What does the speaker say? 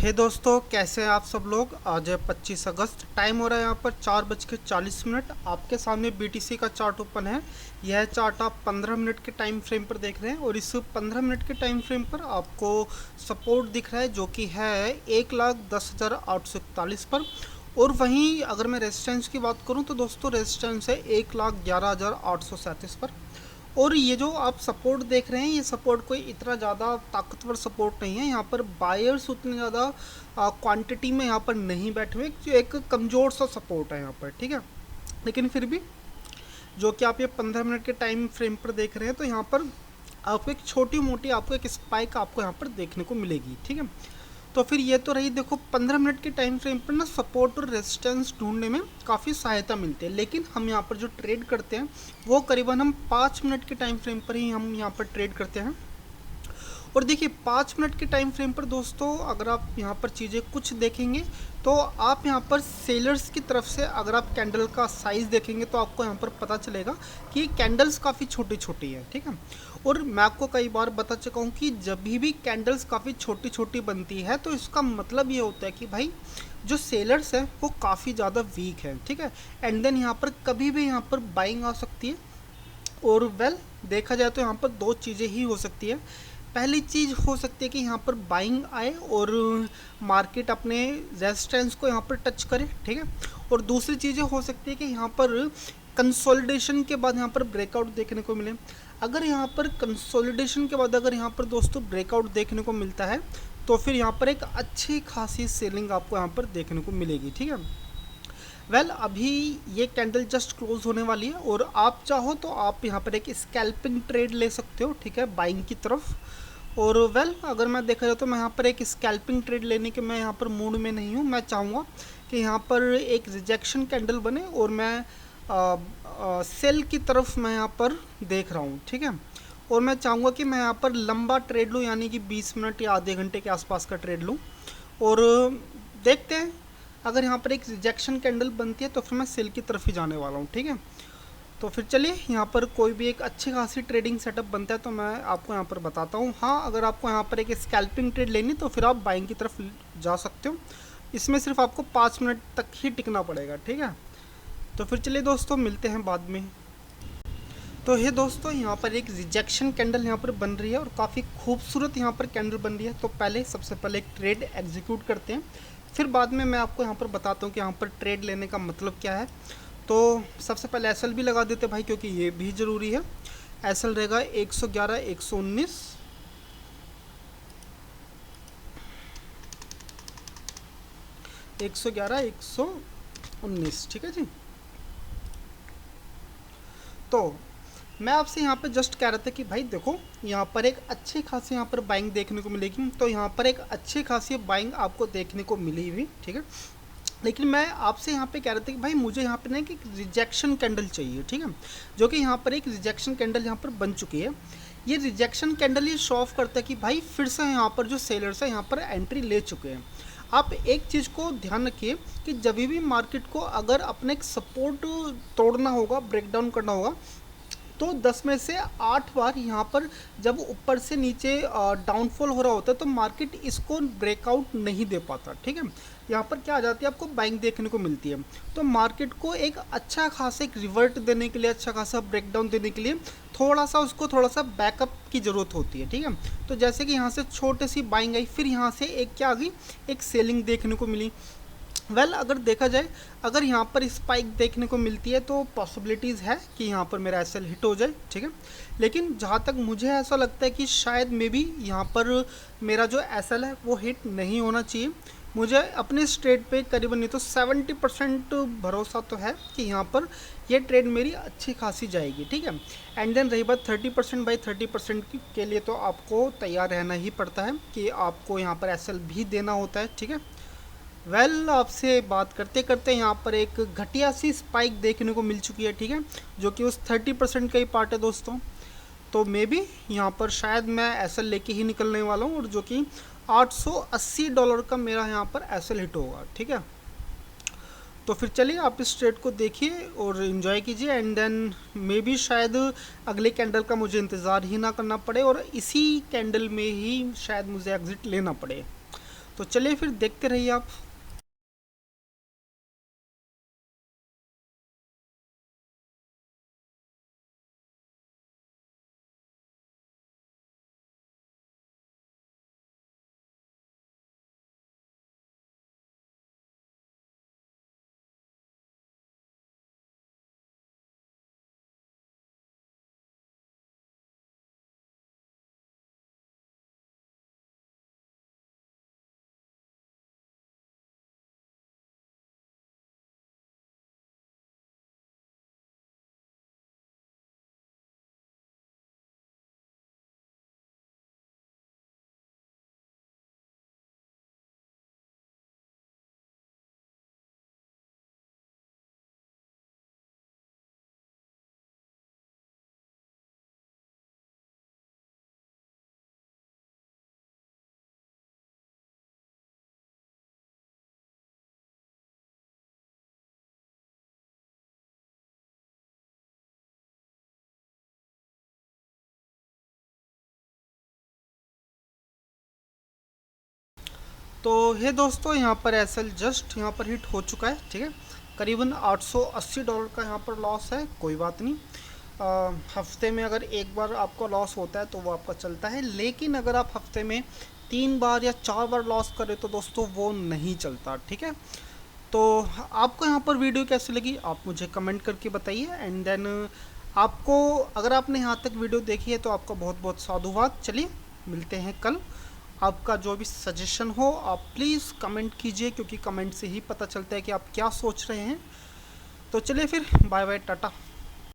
हे दोस्तों, कैसे हैं आप सब लोग। आज है 25 अगस्त। टाइम हो रहा है यहाँ पर 4:40। आपके सामने बीटीसी का चार्ट ओपन है। यह चार्ट आप 15 मिनट के टाइम फ्रेम पर देख रहे हैं और इस 15 मिनट के टाइम फ्रेम पर आपको सपोर्ट दिख रहा है जो कि है 1,10,841 पर। और वहीं अगर मैं रेजिस्टेंस की बात करूं तो दोस्तों रेजिस्टेंस है 1,11,837 पर। और ये जो आप सपोर्ट देख रहे हैं, ये सपोर्ट कोई इतना ज़्यादा ताकतवर सपोर्ट नहीं है। यहाँ पर बायर्स उतने ज़्यादा क्वांटिटी में यहाँ पर नहीं बैठे हुए, जो एक कमज़ोर सा सपोर्ट है यहाँ पर, ठीक है। लेकिन फिर भी जो कि आप ये 15 मिनट के टाइम फ्रेम पर देख रहे हैं, तो यहाँ पर आपको एक छोटी मोटी आपको एक स्पाइक आपको यहाँ पर देखने को मिलेगी, ठीक है। तो फिर ये तो रही, देखो 15 मिनट के टाइम फ्रेम पर ना सपोर्ट और रेजिस्टेंस ढूंढने में काफ़ी सहायता मिलती है। लेकिन हम यहाँ पर जो ट्रेड करते हैं वो करीबन हम 5 मिनट के टाइम फ्रेम पर ही हम यहाँ पर ट्रेड करते हैं। और देखिए 5 मिनट के टाइम फ्रेम पर दोस्तों अगर आप यहाँ पर चीज़ें कुछ देखेंगे तो आप यहाँ पर सेलर्स की तरफ से अगर आप कैंडल का साइज़ देखेंगे तो आपको यहाँ पर पता चलेगा कि कैंडल्स काफ़ी छोटी छोटी है, ठीक है। और मैं आपको कई बार बता चुका हूँ कि जब भी कैंडल्स काफ़ी छोटी छोटी बनती है तो इसका मतलब ये होता है कि भाई जो सेलर्स है वो काफ़ी ज़्यादा वीक है, ठीक है। एंड देन यहाँ पर कभी भी यहाँ पर बाइंग आ सकती है। और देखा जाए तो यहाँ पर दो चीज़ें ही हो सकती है। पहली चीज़ हो सकती है कि यहाँ पर बाइंग आए और मार्केट अपने रेजिस्टेंस को यहाँ पर टच करे, ठीक है। और दूसरी चीज़ें हो सकती है कि यहाँ पर कंसोलिडेशन के बाद यहाँ पर ब्रेकआउट देखने को मिले। अगर यहाँ पर कंसोलिडेशन के बाद अगर यहाँ पर दोस्तों ब्रेकआउट देखने को मिलता है तो फिर यहाँ पर एक अच्छी खासी सेलिंग आपको यहाँ पर देखने को मिलेगी, ठीक है। अभी ये कैंडल जस्ट क्लोज होने वाली है और आप चाहो तो आप यहाँ पर एक स्कैल्पिंग ट्रेड ले सकते हो, ठीक है, बाइंग की तरफ। और अगर मैं देखा जाए तो मैं यहाँ पर एक स्कैल्पिंग ट्रेड लेने के मैं यहाँ पर मूड में नहीं हूँ। मैं चाहूँगा कि यहाँ पर एक रिजेक्शन कैंडल बने और मैं सेल की तरफ मैं यहाँ पर देख रहा हूँ, ठीक है। और मैं चाहूँगा कि मैं यहाँ पर लंबा ट्रेड लूँ, यानी कि 20 मिनट या आधे घंटे के आसपास का ट्रेड लूँ। और देखते हैं अगर यहाँ पर एक रिजेक्शन कैंडल बनती है तो फिर मैं सेल की तरफ ही जाने वाला हूँ, ठीक है। तो फिर चलिए यहाँ पर कोई भी एक अच्छी खासी ट्रेडिंग सेटअप बनता है तो मैं आपको यहाँ पर बताता हूँ। हाँ, अगर आपको यहाँ पर एक स्कैल्पिंग ट्रेड लेनी तो फिर आप बाइंग की तरफ जा सकते हो। इसमें सिर्फ आपको 5 मिनट तक ही टिकना पड़ेगा, ठीक है। तो फिर चलिए दोस्तों मिलते हैं बाद में। तो ये दोस्तों यहाँ पर एक रिजेक्शन कैंडल यहाँ पर बन रही है और काफ़ी खूबसूरत यहाँ पर कैंडल बन रही है। तो सबसे पहले एक ट्रेड एग्जीक्यूट करते हैं, फिर बाद में मैं आपको यहाँ पर बताता हूँ कि यहाँ पर ट्रेड लेने का मतलब क्या है। तो सबसे पहले एसएल भी लगा देते भाई, क्योंकि ये भी ज़रूरी है। एसएल रहेगा 111 119 111 119, ठीक है जी। तो मैं आपसे यहाँ पर जस्ट कह रहा था कि भाई देखो यहाँ पर एक अच्छी खासी यहाँ पर बाइंग देखने को मिलेगी। तो यहाँ पर एक अच्छी खासी बाइंग आपको देखने को मिली हुई, ठीक है। लेकिन मैं आपसे यहाँ पे कह रहा था कि भाई मुझे यहाँ पे ना एक रिजेक्शन कैंडल चाहिए, ठीक है, जो कि यहाँ पर एक रिजेक्शन कैंडल यहाँ पर बन चुकी है। ये रिजेक्शन कैंडल ये शो ऑफ करता है कि भाई फिर से यहाँ पर जो सेलर्स है यहाँ पर एंट्री ले चुके हैं। आप एक चीज़ को ध्यान रखिए कि जब भी मार्केट को अगर अपने एक सपोर्ट तोड़ना होगा, ब्रेक डाउन करना होगा, तो 10 में से 8 बार यहाँ पर जब ऊपर से नीचे डाउनफॉल हो रहा होता है तो मार्केट इसको ब्रेकआउट नहीं दे पाता, ठीक है। यहाँ पर क्या आ जाती है, आपको बाइंग देखने को मिलती है। तो मार्केट को एक अच्छा खासा एक रिवर्ट देने के लिए, अच्छा खासा ब्रेकडाउन देने के लिए थोड़ा सा बैकअप की ज़रूरत होती है, ठीक है। तो जैसे कि यहाँ से छोटी सी बाइंग आई, फिर यहाँ से एक क्या आ गई, एक सेलिंग देखने को मिली। अगर देखा जाए, अगर यहाँ पर स्पाइक देखने को मिलती है तो पॉसिबिलिटीज़ है कि यहाँ पर मेरा एसएल हिट हो जाए, ठीक है। लेकिन जहाँ तक मुझे ऐसा लगता है कि शायद मे बी यहाँ पर मेरा जो एसएल है वो हिट नहीं होना चाहिए। मुझे अपने ट्रेड पे करीबन नहीं तो 70% भरोसा तो है कि यहाँ पर ये ट्रेड मेरी अच्छी खासी जाएगी, ठीक है। एंड देन रही बात 30% बाई 30% के लिए, तो आपको तैयार रहना ही पड़ता है कि आपको यहाँ पर एसएल भी देना होता है, ठीक है। आपसे बात करते करते यहाँ पर एक घटिया सी स्पाइक देखने को मिल चुकी है, ठीक है, जो कि उस 30% का ही पार्ट है दोस्तों। तो मे बी यहाँ पर शायद मैं एसएल लेके ही निकलने वाला हूँ और जो कि $880 का मेरा यहाँ पर एसएल हिट होगा, ठीक है। तो फिर चलिए आप इस ट्रेड को देखिए और इन्जॉय कीजिए। एंड देन मे बी शायद अगले कैंडल का मुझे इंतज़ार ही ना करना पड़े और इसी कैंडल में ही शायद मुझे एग्ज़िट लेना पड़े। तो चलिए फिर देखते रहिए आप। तो ये दोस्तों यहाँ पर एसएल जस्ट यहाँ पर हिट हो चुका है, ठीक है। करीबन $880 का यहाँ पर लॉस है, कोई बात नहीं। हफ्ते में अगर एक बार आपका लॉस होता है तो वो आपका चलता है, लेकिन अगर आप हफ्ते में 3 बार या 4 बार लॉस करें तो दोस्तों वो नहीं चलता, ठीक है। तो आपको यहाँ पर वीडियो कैसी लगी आप मुझे कमेंट करके बताइए। एंड देन आपको, अगर आपने यहाँ तक वीडियो देखी है तो आपका बहुत बहुत साधुवाद। चलिए मिलते हैं कल। आपका जो भी सजेशन हो आप प्लीज़ कमेंट कीजिए, क्योंकि कमेंट से ही पता चलता है कि आप क्या सोच रहे हैं। तो चलिए फिर, बाय बाय, टाटा।